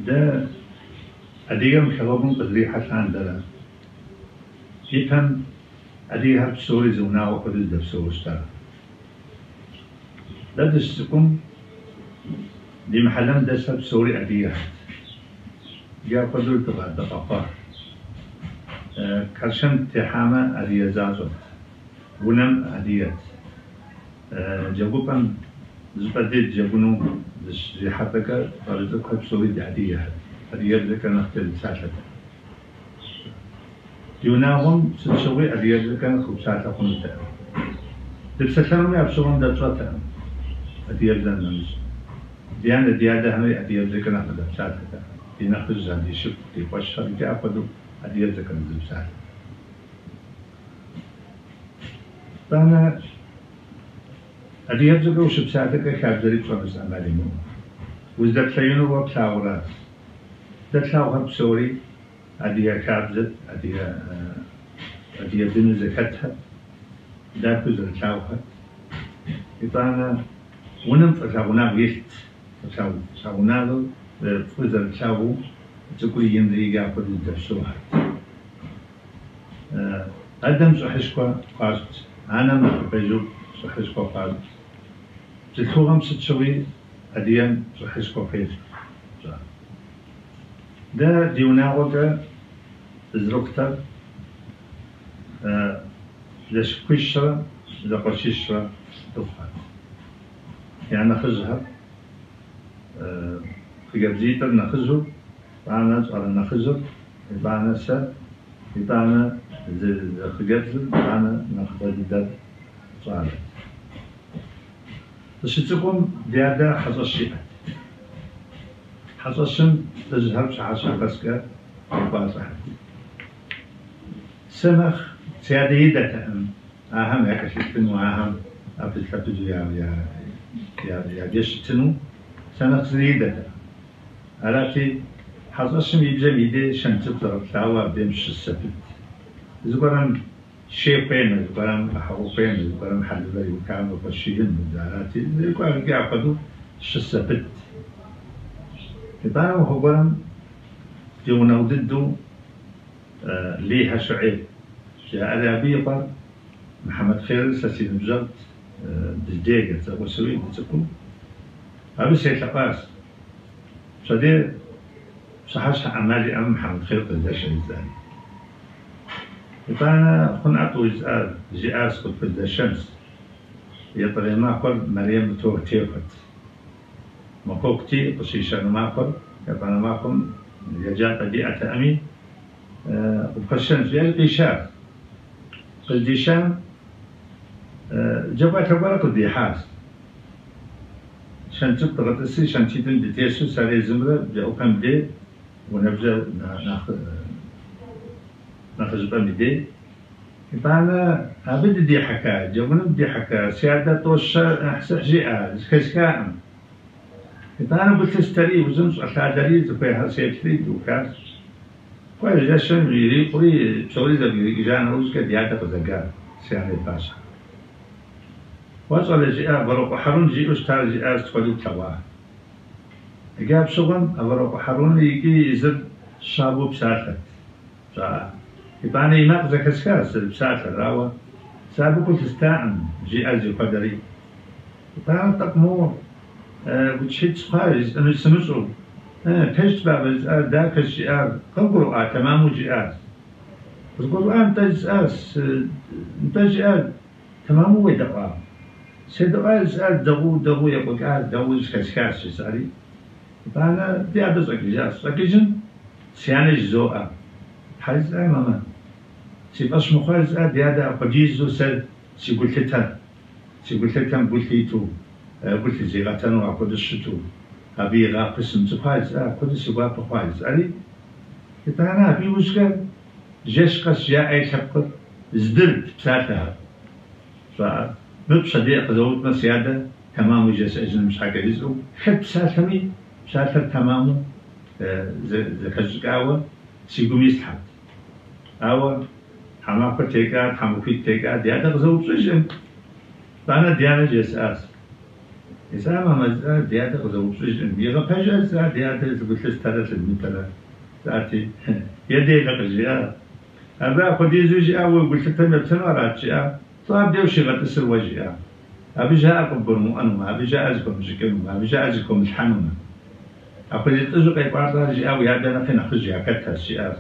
ده أديهم شغلهم قدري حسان دلا يفهم أديها بسوري زونا وقد الدبسور اشترى ده دستكم دي محلم دسها بسوري أديها جاء قدر تبع دقاقات كرشم تحامة أدية زازو ونم أدية جابوكم زبدت جابونو زي حتى فرزق بسوري دي أدية أدية ذكر نختل ساتلك يوناهم ستسوي أدية ذكر خبسات أقوم تبسكرهم يبسون دترتهم أدية زنمز ديانة ديادة هم أدية ذكر نختل ساتلك دي نختل زن دي شوف دي بشر دي أقدو أدية ذكر زبسات فأنا أدية ذكر وشبساتك كابزري بصمس أماليمو وزدت لينو وبساورات دتلاوها بسوري أدية كابزت أدية بن زكتها داكو زلتلاوها إطانا ونم فساونا بيشت فساونا ذو فزلتلاو تقول يندري قاعد الدرسوها أدم صحيشكوا قاست أنا ما بيجو صحيشكوا قاست تلخوهم ستسوي أديان صحيشكوا فيش ده ديونا وجه زرقتر لش كشرة لقشيشرة دفعة يعني نخزها في جبزيتر نخزه بعنا على نخزه بعنا سا بعنا خجبزل بعنا نخبز ده صار تشتكم ديادا حصشية حصشن تزهر شعشة قسكة وباصح سمخ سياديدة أهم يكشفن وأهم أبد كتجو يا جشتنو سمخ سيادة أراتي حصشن يبزم يدي شنتب تركلاوا بيمش السبت زقران شيبين زقران حروفين زقران حلبي وكام وبشيين مداراتي زقران قاعدوا السبت إبان وهو جونا وددو ليها شعيب جاء أبيضا محمد خير ساسين بجرد دجاجة وسوي بتكون أبي سيتقاس فدي صحاش عمالي أم محمد خير قداش الزاني إبان خنعطو جئاس قد في الشمس يطري ما قل مريم تو تيفت مكوكتي قصيشة ماكل كأنا ماكل يجات ديئة أمي وقشن في القشاف قديشان جبت ولا قديحاس شان تبتغط السي شان تيتن ديتيسو ساري زمرة جاو كم دي ونبجا ناخذ بمدي فأنا أبد دي حكاية جبنا بدي حكاية سيادة توش أحسح جيئة كشكاء أنا قلت استري وزمس أشادري زفيها سيتريد وكاس كويس جاشن غيري قري بسوري زبيري جانا وزك دياتا قزقار سياني باشا وصل جاء بروق حرون جي أستار جاء استفادو توا إجاب شغل بروق حرون يجي يزد شابو بساخت يباني يناق زكسكاس بساخت راوا سابو كنت استاعن جي أزي قدري يباني تقمور بتشيت خارج أنا سمسو تجت باب ذاك الشعار قبروا تمام جئات القرآن تجأس تجأ تمام ويدقا سيدقا زاد دغو يقول دغو كسكاس ساري فأنا دي أبز أكجاس أكجن سيانج زوء حيز ماما سيباش مخارج دي هذا قجيز سد سيقول لتن قلتيتو قلت زيغتان وعقود الشتو أبي غا قسم تقايز قد سيبا بقايز ألي يتانا أبي وزقا جيش قس جاء أي شقر زدرت بساتها فببسا دي قدوتنا سيادة تمام جيس أجن مش حاجة رزقو خد بساتمي بساتر تمامو زكاجك آوة سيقوم يسحب آوة حماقة تيكا حموكي تيكا دي هذا قدوت رجل فأنا ديانا جيس آس إذا ما مزال دياتا قدوم سجن بيغا فجأة زا دياتا تقول ثلاثة المثلة ذاتي يدي لقجيا أبا خدي زوجي أول قلت تم بسنوات جاء طاب ديو شغل تسر وجهه أبي جاءكم برمؤنما أبي جاءكم جكنما أبي جاءكم الحنما أقول يتزق يقارن جاء ويادنا فينا خرج كتها السياس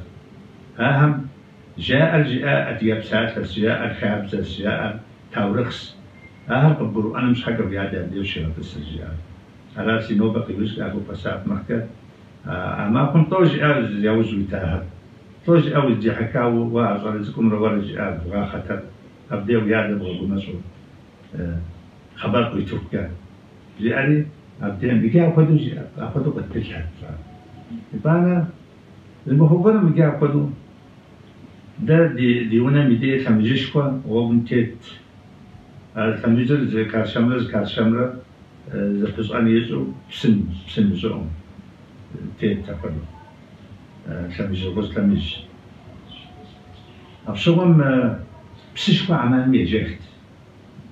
أهم جاء الجاء أتيابسات السياء الخابز السياء تورخس أهم قبرو أنا مش حاجة ويادا ديو شغل تسر جاء على سينوبا قيوش أبو فساد مكة أما كنت توجي يوز ويتاهد توجي أوز دي حكاو وأصارزكم روارج أبغى خطر أبدي ويادا بغبو نصر خبر قيتوكا جاري أبدين بيجي أخذوا قد تشهد فأنا المخبر بيجي أخذوا ده ديونا ميدي خمجشكوا وبنتيت خمجر زي كارشمرة زي قصان يجو بسن زوم تيت أخذوا خمجر بس خمج أفشوهم بسشكوا عمان ميجيت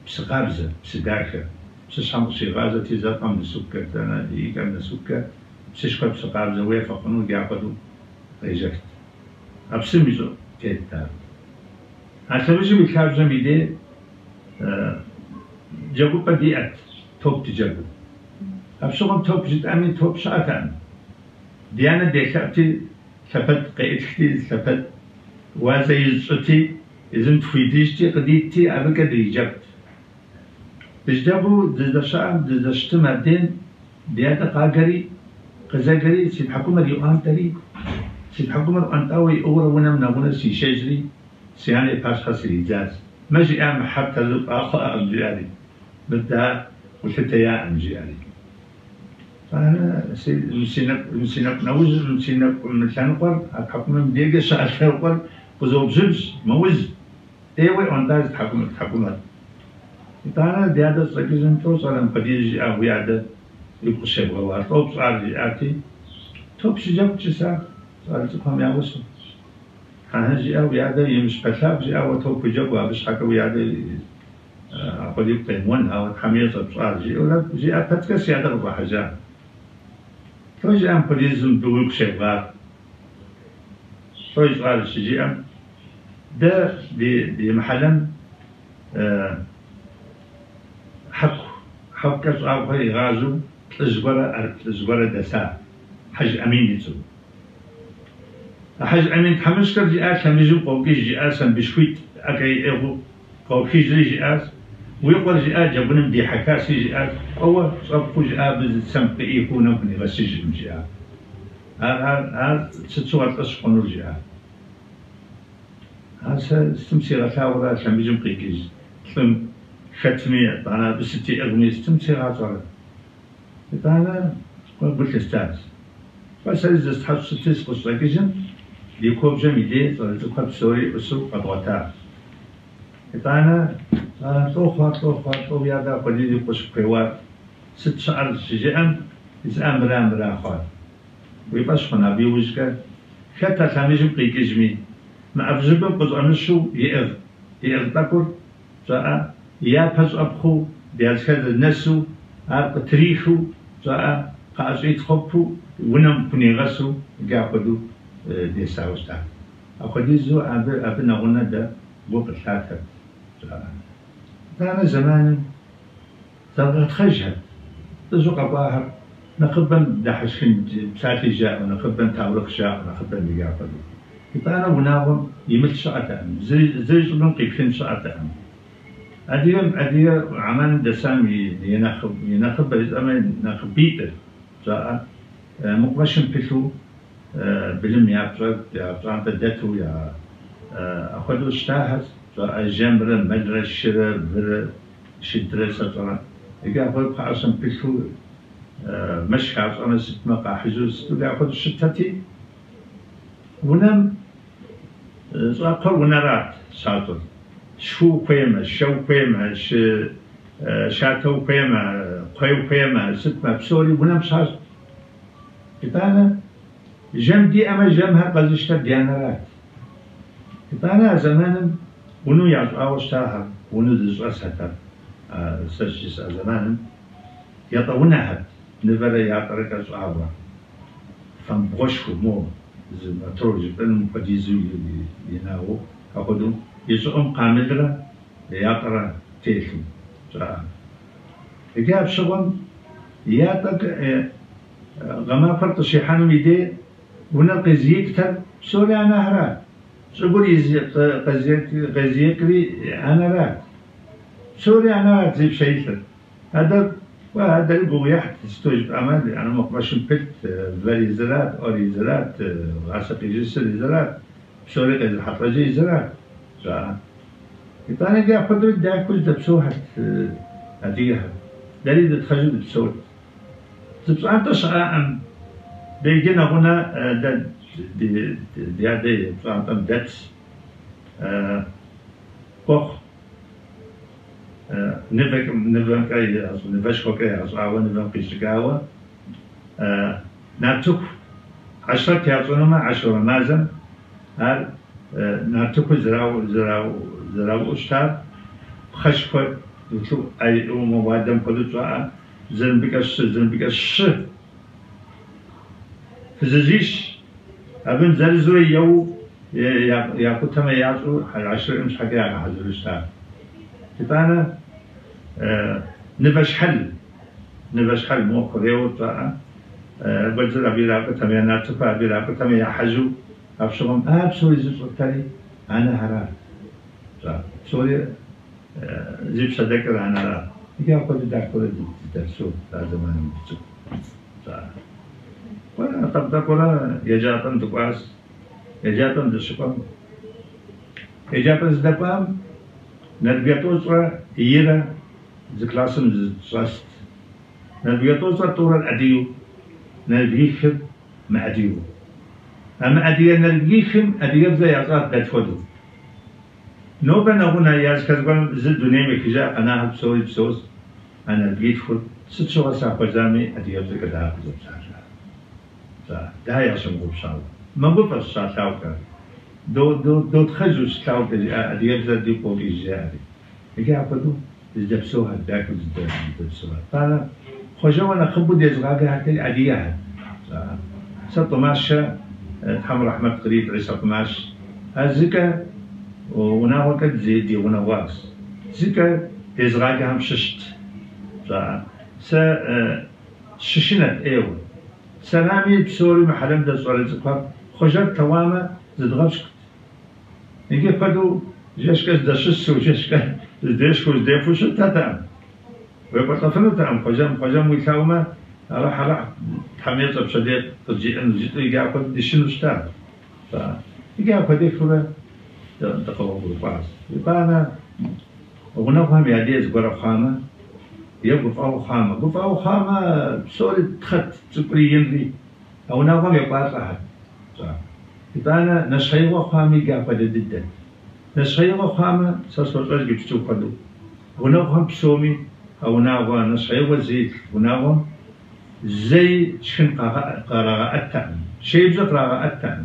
بسقابزة بسداكة بسشام شغازة تيزات من السكر تانا ديكا من السكر بسشكوا بسقابزة ويفقنوا يعقدوا ريجكت أبسميزو تيتا أسميزو بكابزة ميدي جابو بديئت توب تجابو أبسوهم توب جد أمين توب شاكان ديانا ديكاتي ثبت قيتكتي ثبت وازي يزعتي إذن تفيديشتي قديتي أبقى ريجكت بجدابو دزدشام دزدشتمادين دياتا قاقري قزاقري سيد حكومة يوان تري سيد حكومة أنتاوي أورا ونمنا سي شجري سياني باشخا سيجاز ماجي أعمل حتى لو آخر أمجيالي بدها وشتيا أمجيالي فأنا مسينك نوز مسينك مشانقر الحكومة مديقة شعر وزوب زبز موز ايوه أنتاز حكومة أنا ديادا سكيزن توصل أن بديجي أو يادا يبقى شيء غوار توب صار جاتي توب شجاب جسا صار تفهم يا وسو أنا جي أو يادا يمش بشاب جي أو توب جوا بس حكوا يادا أقول يبقى مون أو حمية صار جي ولا جي أتذكر يادا ربع حاجة توجي أم بديزم دوق شيء غوار توجي صار شجي أم ده بمحلم حق كسر هاي غازو تزبرة دسا حج أمين يتو حج أمين حمش كر جاء سميزو قوكيش جاء سم بشويت أكيد إخو قوكيش جاء ويقول جاء جبنم دي حكاسي جاء أو صفو جاء بزسم قيفو نبني غسجم جاء هذا ستسوى تسقنور جاء هذا استمسي غثاورا سميزو قيكيش ثم ختمية أنا بستي أغنية تمسي غاطرة أنا قلت استاذ بس إذا تحط ستيس قصة كيجن ليكوب جميلة تقول سوري أسوق أبغتها أنا طوخ يادا قليل يقص قوار 6 شهر شجعا إذا أمرا خال ويبقى خنا بيوجك حتى ثاني جمقي كيجمي ما أبزبه قد أنشو يأذ تاكل جاء يا بس أبخو بيالكاد النسو أبقى تريخو جاء قاعد خبو ونم بني غسو جاء دي ساوستا أخذ زو أبنا غنا ده بوق ثلاثة أنا زمان تبغى تخجل تزوق باهر نقبل دحشين بساتي جاء ونقبل تاورق جاء ونقبل جاء أنا وناوم يمل ساعة زي جنون قيفين ساعة أدير عمان دسامي ينخب أما نخب بيتر جاء مقبشن بيتو بلم يابران تدتو يا أخذوا اشتاهت جاء جمرة مدرة شرة برة شدرة سطرة يجا أخذ قاسم بيتو مشكات أنا ست مقا حجوز يجا أخذ الشتاتي ونم أقل ونرات ساطر شو قيمة شو قيمة شاتو قيمة قيو قيمة ست مبسوري ونم ساز كتانا جم دي أما جمها قلشتا ديانرات كتانا زمانا ونو يعطاوش تاها ونو دزو أسهتا سجس زمانا يطونها نبرة يعطرك أصعبة فنبغشوا مو زي ما تروج بين مقديزو يناو أخذوا يسقم قامدرة يعطر تيلو جاء يجاب شغل يعطك غما فرط شيحان ميدي ونلقي زيكتر سوري أنا هرات شغل غزيكري أنا رات سوري أنا رات زي بشيء هذا وهذا اللي يحت استوجب أمل أنا مقبش بيت فالي زرات أوري زرات عسقي جسر زرات سوري غز حطرجي زرات جا يطاني جا قدرة دا كل دبسوها أديها دليل تخجل بسوت تبصان تشعى بيجينا هنا دي طبعا داتس كوخ نفهم كاي نفش كوكاي أصعوا نفهم قيشكاوا ناتوك 10 تياتونما 10 مازن هل ناتوك زراو أشتار خشكو يطلب أي موادم قدوة زنبكش فزيش أبن زرزوي ياكو تما ياسو 10 مش حكاية حزر أشتار كتانا نفش حل مو كوريو تا بجر أبيراك تما ناتوك أبيراك تما يحجو أبشرهم أبشر يزوج تاني أنا هرا سوري زيب صدقة أنا هرا يجي أقول دكتور درسوا لازم بتشوف وأنا طب كلا يجاتن دكواس يجاتن دشقام يجاتن زدقام نربيتوزرا يرا زكلاسم زراست نربيتوزرا تورا الأديو نربيخم مع أديو أما أديو نربيخم أديو زي أصاب دتفدو نوبة نقولنا ياس كذبان زد دنيا مكجا أنا بسوي بسوس أنا بيدخل ستشوف سافجامي أديو زي كذا بزوج ده ياشم غبشاو ما بقول شاطاوكا دو تخجوش تاوكا أديو زي دي بوليجاري يجي أقولو زدبسوها داك زدبسوها فأنا خجوا أنا خبود يزغاقها هكذا أديها سطماشة تحمل رحمة قريب عيسى طماش الزكاة وناوكت زيدي ونواس زكاة يزغاقها مششت ششنت ايوه سلامي بسوري محلم دا سوري زقاب خجر تواما زدغبشكت يجي قدو جاشكاش دا شسو جاشكاش زديشكو زديفوش تاتام ويقطفنو تام خجم ويتاوما راح تحميت بشديد تجي انو جيتو يجي قد ديشنو شتام يجي قد يفولا تقوم بالقاس يبقى أنا ونقهم يعديز قرب خامة يبقى فاو خامة قفاو خامة بسوري تخت تقري ينري أو نقهم يبقى أحد يبقى أنا نشخيوه خامي قاعد جدا نشخيوه خامة ساسوس أجي بتشوف قدو ونقهم بسومي أو نقهم نشخيوه زيت ونقهم زي شن قراءة شيء بزق قراءة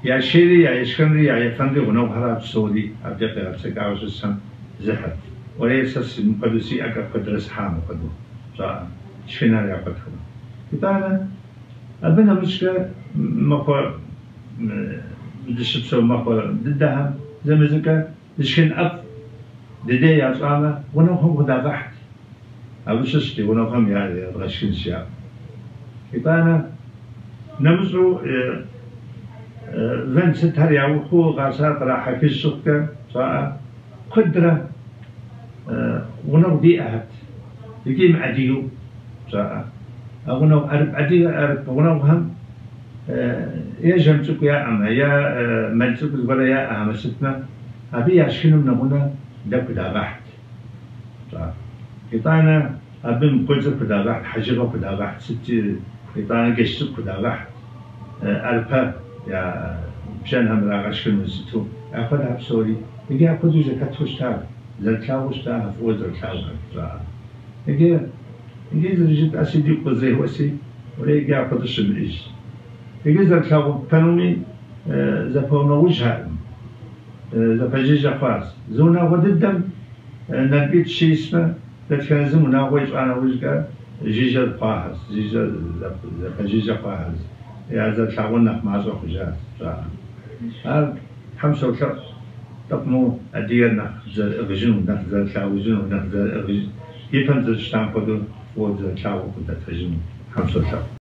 يا شيري يا يشكنري يا يفندي ونو هرب سودي أبجد أبسك عاوز السن زحف وليس مقدسي أكا قدرس حام قدو صار شنار يا قدهم كتانا أبنا مشكلة مقر دشبسو مقر ضدها زي ما ذكر دشكن أب ددي يا صامة ونو هم قد ضحت أبششتي ونو هم يا غشين شياب كتانا نمزو فن ستر يعوقو غاسات راح في السكة صار قدرة ونو دي أهد يجي معديو صار ونو أرب عدي أرب ونو هم يا جمتك يا أما يا ملتك ولا يا أما ستنا أبي يشكنوا من هنا دك دا راحت صار يطانا أبي مقولك دا راحت حجرك دا راحت ستي يطانا قشتك دا راحت أربا يا مشان هم راغش كل مزتو أخذها بسوري يجي أخذ وجه كتوش تاب زرتلاوش تاب فوز زرتلاوش يجي زرجت أسيدي قزيه وسي ولا يجي أخذ الشمريج يجي زرتلاو فنومي زفونا وجهه زفجيج أخواس زونا وددم نبيت شيء اسمه لتكنزمنا وجه أنا وجهه جيجا قاهز جيجا قاهز يا ذا تعاوننا مع زوجات هذا خمسة وثلاث تقمو أدينا ذا الرجل ذا تعوجون ذا الرجل يفهم ذا الشام قدر وذا تعو قدر تجمع خمسة وثلاث